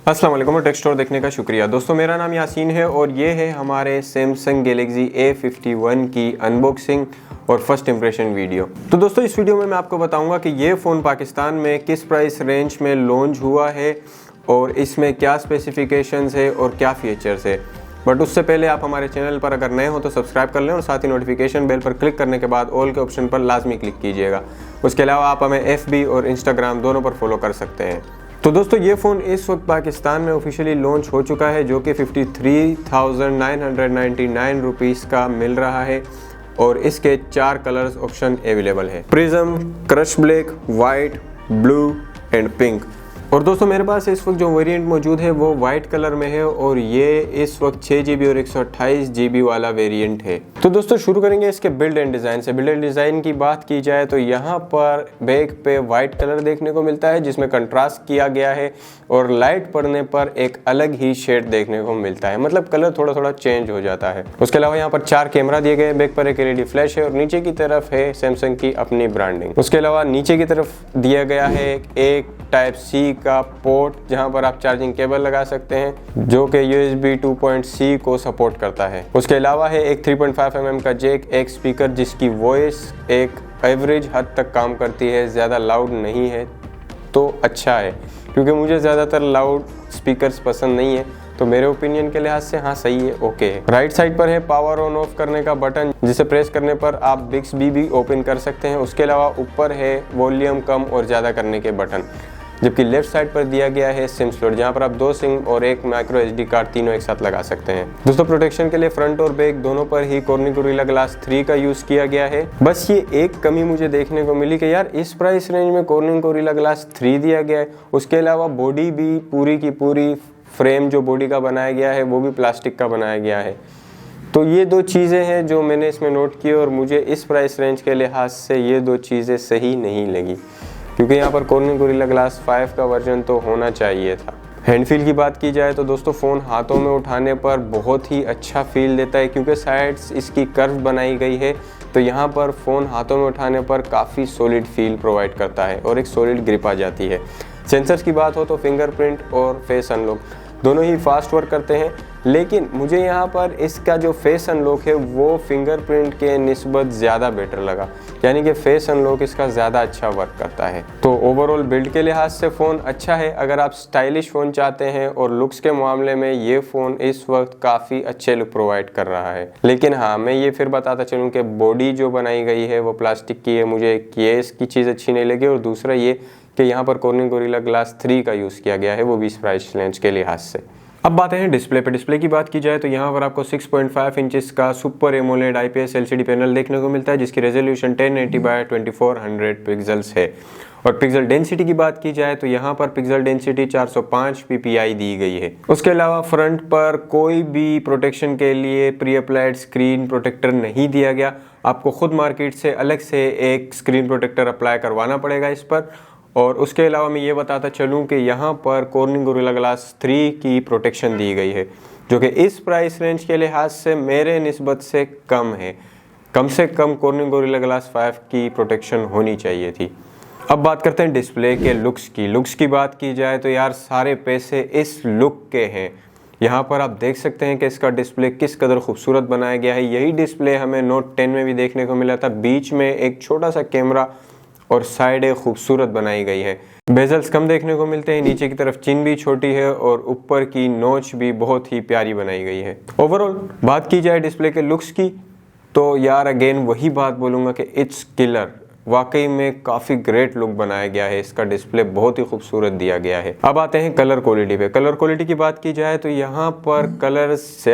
अस्सलाम वालेकुम और टेक स्टोर देखने का शुक्रिया। दोस्तों मेरा नाम यासीन है और ये है हमारे सैमसंग गैलेक्सी A51 की अनबॉक्सिंग और फर्स्ट इंप्रेशन वीडियो। तो दोस्तों इस वीडियो में मैं आपको बताऊंगा कि ये फ़ोन पाकिस्तान में किस प्राइस रेंज में लॉन्च हुआ है और इसमें क्या स्पेसिफिकेशंस है और क्या फीचर्स है। बट उससे पहले आप हमारे चैनल पर अगर नए हो तो सब्सक्राइब कर लें और साथ ही नोटिफिकेशन बेल पर क्लिक करने के बाद ऑल के ऑप्शन पर लाजमी क्लिक कीजिएगा। उसके अलावा आप हमें FB और इंस्टाग्राम दोनों पर फॉलो कर सकते हैं। तो दोस्तों ये फ़ोन इस वक्त पाकिस्तान में ऑफिशियली लॉन्च हो चुका है, जो कि 53,999 रुपीज़ का मिल रहा है और इसके 4 कलर्स ऑप्शन अवेलेबल है: prism, crush black, white, blue and pink. और दोस्तों मेरे पास इस वक्त जो वेरिएंट मौजूद है वो वाइट कलर में है और ये इस वक्त 6GB और 128GB वाला वेरिएंट है। तो दोस्तों शुरू करेंगे इसके बिल्ड एंड डिज़ाइन से। बिल्ड एंड डिज़ाइन की बात की जाए तो यहाँ पर बैक पे वाइट कलर देखने को मिलता है जिसमें कंट्रास्ट किया गया है और लाइट पड़ने पर एक अलग ही शेड देखने को मिलता है, मतलब कलर थोड़ा थोड़ा चेंज हो जाता है। उसके अलावा यहाँ पर 4 कैमरा दिए गए हैं, बैक पर एक LED फ्लैश है और नीचे की तरफ है सैमसंग की अपनी ब्रांडिंग। उसके अलावा नीचे की तरफ दिया गया है एक Type-C का पोर्ट जहां पर आप चार्जिंग केबल लगा सकते हैं, जो कि USB 2.C को सपोर्ट करता है। उसके अलावा है एक 3.5 mm का जैक, एक स्पीकर जिसकी वॉइस एक एवरेज हद तक काम करती है, ज़्यादा लाउड नहीं है तो अच्छा है, क्योंकि मुझे ज़्यादातर लाउड स्पीकर्स पसंद नहीं है, तो मेरे ओपिनियन के लिहाज से हाँ सही है, ओके है। राइट साइड पर है पावर ऑन ऑफ करने का बटन, जिसे प्रेस करने पर आप बिक्सबी भी ओपन कर सकते हैं। उसके अलावा ऊपर है वॉल्यूम कम और ज़्यादा करने के बटन, जबकि लेफ्ट साइड पर दिया गया है सिम स्लॉट, जहां पर आप 2 सिम और एक माइक्रो SD कार्ड तीनों एक साथ लगा सकते हैं। दोस्तों प्रोटेक्शन के लिए फ्रंट और बैक दोनों पर ही कॉर्निंग गोरिल्ला ग्लास 3 का यूज़ किया गया है। बस ये एक कमी मुझे देखने को मिली कि यार इस प्राइस रेंज में कॉर्निंग गोरिल्ला ग्लास 3 दिया गया है, उसके अलावा बॉडी भी पूरी की पूरी फ्रेम जो बॉडी का बनाया गया है वो भी प्लास्टिक का बनाया गया है। तो ये 2 चीज़ें हैं जो मैंने इसमें नोट की और मुझे इस प्राइस रेंज के लिहाज से ये 2 चीज़ें सही नहीं लगी, क्योंकि यहाँ पर कॉर्निंग गोरिल्ला ग्लास 5 का वर्जन तो होना चाहिए था। हैंड फील की बात की जाए तो दोस्तों फ़ोन हाथों में उठाने पर बहुत ही अच्छा फील देता है, क्योंकि साइड्स इसकी कर्व बनाई गई है, तो यहाँ पर फ़ोन हाथों में उठाने पर काफ़ी सॉलिड फील प्रोवाइड करता है और एक सॉलिड ग्रिप आ जाती है। सेंसर्स की बात हो तो फिंगरप्रिंट और फेस अनलॉक दोनों ही फास्ट वर्क करते हैं, लेकिन मुझे यहाँ पर इसका जो फेस अनलॉक है वो फिंगरप्रिंट के निस्बत ज़्यादा बेटर लगा, यानी कि फेस अनलॉक इसका ज़्यादा अच्छा वर्क करता है। तो ओवरऑल बिल्ड के लिहाज से फ़ोन अच्छा है। अगर आप स्टाइलिश फ़ोन चाहते हैं और लुक्स के मामले में ये फ़ोन इस वक्त काफ़ी अच्छे लुक प्रोवाइड कर रहा है। लेकिन हाँ, मैं ये फिर बताता चलूँ कि बॉडी जो बनाई गई है वो प्लास्टिक की है, मुझे ये इसकी चीज़ अच्छी नहीं लगी, और दूसरा ये कि यहाँ पर कॉर्निंग गोरिल्ला ग्लास 3 का यूज़ किया गया है, वो भी इस प्राइस रेंज के लिहाज से। अब बातें हैं डिस्प्ले पे। डिस्प्ले की बात की जाए तो यहाँ पर आपको 6.5 इंचेस का super AMOLED IPS LCD panel देखने को मिलता है, जिसकी रेजोल्यूशन 1080x2400 पिक्सल्स है। और पिक्सल डेंसिटी की बात की जाए तो यहाँ पर पिक्सल डेंसिटी 405 ppi दी गई है। उसके अलावा फ्रंट पर कोई भी प्रोटेक्शन के लिए प्री अप्लाइड स्क्रीन प्रोटेक्टर नहीं दिया गया, आपको खुद मार्केट से अलग से एक स्क्रीन प्रोटेक्टर अप्लाई करवाना पड़ेगा इस पर। और उसके अलावा मैं ये बताता चलूँ कि यहाँ पर कॉर्निंग गोरिल्ला ग्लास 3 की प्रोटेक्शन दी गई है, जो कि इस प्राइस रेंज के लिहाज से मेरे निस्बत से कम है। कम से कम कॉर्निंग गोरिल्ला ग्लास 5 की प्रोटेक्शन होनी चाहिए थी। अब बात करते हैं डिस्प्ले के लुक्स की। लुक्स की बात की जाए तो यार सारे पैसे इस लुक के हैं। यहाँ पर आप देख सकते हैं कि इसका डिस्प्ले किस कदर खूबसूरत बनाया गया है। यही डिस्प्ले हमें नोट 10 में भी देखने को मिला था। बीच में एक छोटा सा कैमरा और साइडें खूबसूरत बनाई गई है। बेजल्स कम देखने को मिलते हैं, नीचे की तरफ चिन भी छोटी है और ऊपर की नोच भी बहुत ही प्यारी बनाई गई है। ओवरऑल बात की जाए डिस्प्ले के लुक्स की तो यार अगेन वही बात बोलूँगा कि इट्स किलर। वाकई में काफ़ी ग्रेट लुक बनाया गया है, इसका डिस्प्ले बहुत ही खूबसूरत दिया गया है। अब आते हैं कलर क्वालिटी पे। कलर क्वालिटी की बात की जाए तो यहाँ पर कलर से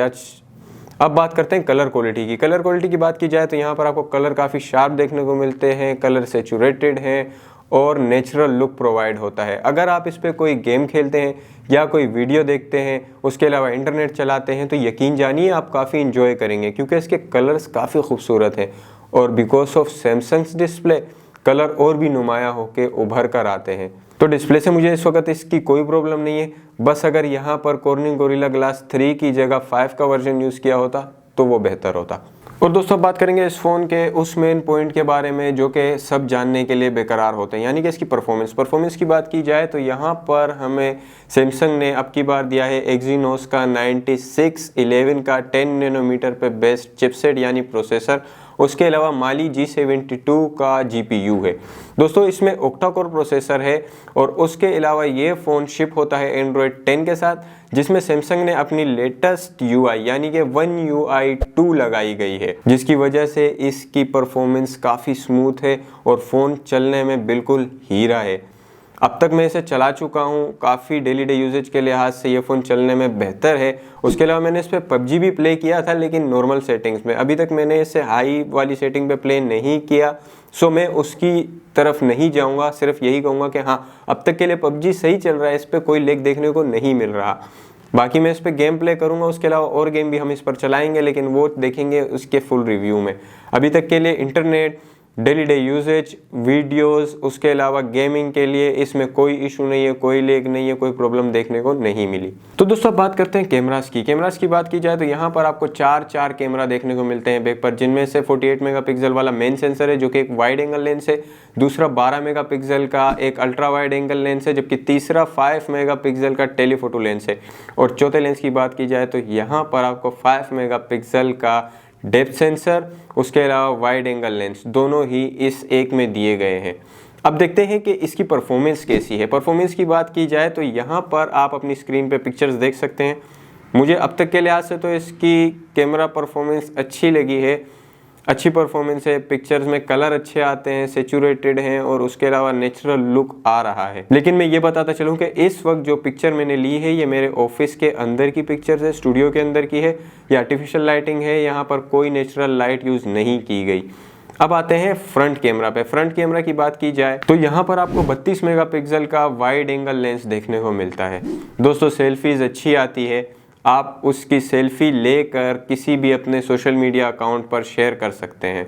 अब बात करते हैं कलर क्वालिटी की। कलर क्वालिटी की बात की जाए तो यहाँ पर आपको कलर काफ़ी शार्प देखने को मिलते हैं, कलर सैचुरेटेड हैं और नेचुरल लुक प्रोवाइड होता है। अगर आप इस पर कोई गेम खेलते हैं या कोई वीडियो देखते हैं, उसके अलावा इंटरनेट चलाते हैं, तो यकीन जानिए आप काफ़ी इंजॉय करेंगे, क्योंकि इसके कलर्स काफ़ी खूबसूरत हैं और because of Samsung's display colour और भी नुमाया होकर उभर कर आते हैं। तो डिस्प्ले से मुझे इस वक्त इसकी कोई प्रॉब्लम नहीं है। बस अगर यहाँ पर कॉर्निंग गोरिल्ला ग्लास 3 की जगह 5 का वर्जन यूज़ किया होता तो वो बेहतर होता। और दोस्तों बात करेंगे इस फ़ोन के उस मेन पॉइंट के बारे में जो कि सब जानने के लिए बेकरार होते हैं, यानी कि इसकी परफॉर्मेंस की बात की जाए तो यहाँ पर हमें सैमसंग ने अब की बार दिया है एक्जीनोस का 9611 का 10 नैनोमीटर पे बेस्ड चिपसेट यानी प्रोसेसर। उसके अलावा माली G72 का GPU है। दोस्तों इसमें ओक्टा कोर प्रोसेसर है और उसके अलावा ये फ़ोन शिप होता है एंड्रॉयड 10 के साथ, जिसमें सैमसंग ने अपनी लेटेस्ट UI यानी कि One UI 2 लगाई गई है, जिसकी वजह से इसकी परफॉर्मेंस काफ़ी स्मूथ है और फ़ोन चलने में बिल्कुल हीरा है। अब तक मैं इसे चला चुका हूँ, काफ़ी डेली डे यूजेज के लिहाज से ये फ़ोन चलने में बेहतर है। उसके अलावा मैंने इस पर PUBG भी प्ले किया था, लेकिन नॉर्मल सेटिंग्स में। अभी तक मैंने इसे हाई वाली सेटिंग पे प्ले नहीं किया, सो मैं उसकी तरफ नहीं जाऊँगा। सिर्फ यही कहूँगा कि हाँ, अब तक के लिए PUBG सही चल रहा है, इस पर कोई लैग देखने को नहीं मिल रहा। बाकी मैं इस पर गेम प्ले करूँगा, उसके अलावा और गेम भी हम इस पर चलाएँगे, लेकिन वो देखेंगे उसके फुल रिव्यू में। अभी तक के लिए internet, daily day usages, videos, उसके अलावा गेमिंग के लिए इसमें कोई इशू नहीं है, कोई लैग नहीं है, कोई प्रॉब्लम देखने को नहीं मिली। तो दोस्तों बात करते हैं कैमरास की बात की जाए तो यहाँ पर आपको चार कैमरा देखने को मिलते हैं बैक पर, जिनमें से 48 मेगापिक्सल वाला मेन सेंसर है जो कि एक वाइड एंगल लेंस है, दूसरा 12 मेगापिक्सल का एक अल्ट्रा वाइड एंगल लेंस है, जबकि तीसरा 5 मेगापिक्सल का टेलीफोटो लेंस है। और चौथे लेंस की बात की जाए तो यहाँ पर आपको 5 मेगापिक्सल का डेप्थ सेंसर, उसके अलावा वाइड एंगल लेंस, दोनों ही इस एक में दिए गए हैं। अब देखते हैं कि इसकी परफॉर्मेंस कैसी है। परफॉर्मेंस की बात की जाए तो यहाँ पर आप अपनी स्क्रीन पे पिक्चर्स देख सकते हैं। मुझे अब तक के लिहाज से तो इसकी कैमरा परफॉर्मेंस अच्छी लगी है, अच्छी परफॉर्मेंस है। पिक्चर्स में कलर अच्छे आते हैं, सेचुरेटेड हैं और उसके अलावा नेचुरल लुक आ रहा है। लेकिन मैं ये बताता चलूँ कि इस वक्त जो पिक्चर मैंने ली है ये मेरे ऑफिस के अंदर की पिक्चर्स है, स्टूडियो के अंदर की है। ये आर्टिफिशियल लाइटिंग है, यहाँ पर कोई नेचुरल लाइट यूज़ नहीं की गई। अब आते हैं फ्रंट कैमरा पे। फ्रंट कैमरा की बात की जाए तो यहाँ पर आपको 32 मेगापिक्सल का वाइड एंगल लेंस देखने को मिलता है। दोस्तों सेल्फीज अच्छी आती है, आप उसकी सेल्फी लेकर किसी भी अपने सोशल मीडिया अकाउंट पर शेयर कर सकते हैं।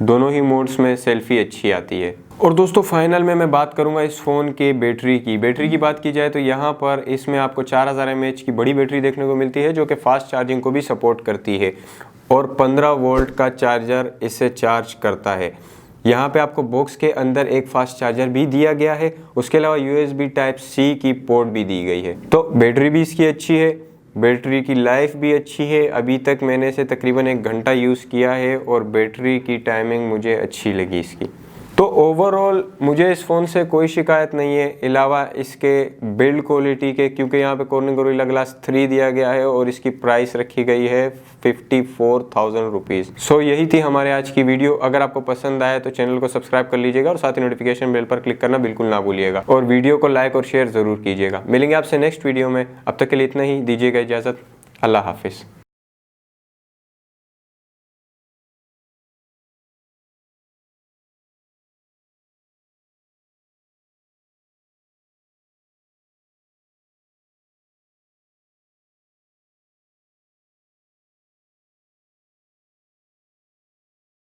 दोनों ही मोड्स में सेल्फी अच्छी आती है। और दोस्तों फाइनल में मैं बात करूंगा इस फ़ोन के बैटरी की बात की जाए तो यहाँ पर इसमें आपको 4000 mAh की बड़ी बैटरी देखने को मिलती है, जो कि फास्ट चार्जिंग को भी सपोर्ट करती है और 15 वोल्ट का चार्जर इससे चार्ज करता है। यहाँ पे आपको बॉक्स के अंदर एक फास्ट चार्जर भी दिया गया है, उसके अलावा USB Type-C की पोर्ट भी दी गई है। तो बैटरी भी इसकी अच्छी है, बैटरी की लाइफ भी अच्छी है। अभी तक मैंने इसे तकरीबन 1 घंटा यूज़ किया है और बैटरी की टाइमिंग मुझे अच्छी लगी इसकी। तो ओवरऑल मुझे इस फ़ोन से कोई शिकायत नहीं है, अलावा इसके बिल्ड क्वालिटी के, क्योंकि यहाँ पे कॉर्निंग गोरिल्ला ग्लास 3 दिया गया है और इसकी प्राइस रखी गई है 54,000 रुपीज़। सो यही थी हमारे आज की वीडियो। अगर आपको पसंद आया तो चैनल को सब्सक्राइब कर लीजिएगा और साथ ही नोटिफिकेशन बेल पर क्लिक करना बिल्कुल ना भूलिएगा और वीडियो को लाइक और शेयर ज़रूर कीजिएगा। मिलेंगे आपसे नेक्स्ट वीडियो में, अब तक के लिए इतना ही, दीजिएगा इजाज़त। अल्लाह हाफिज़।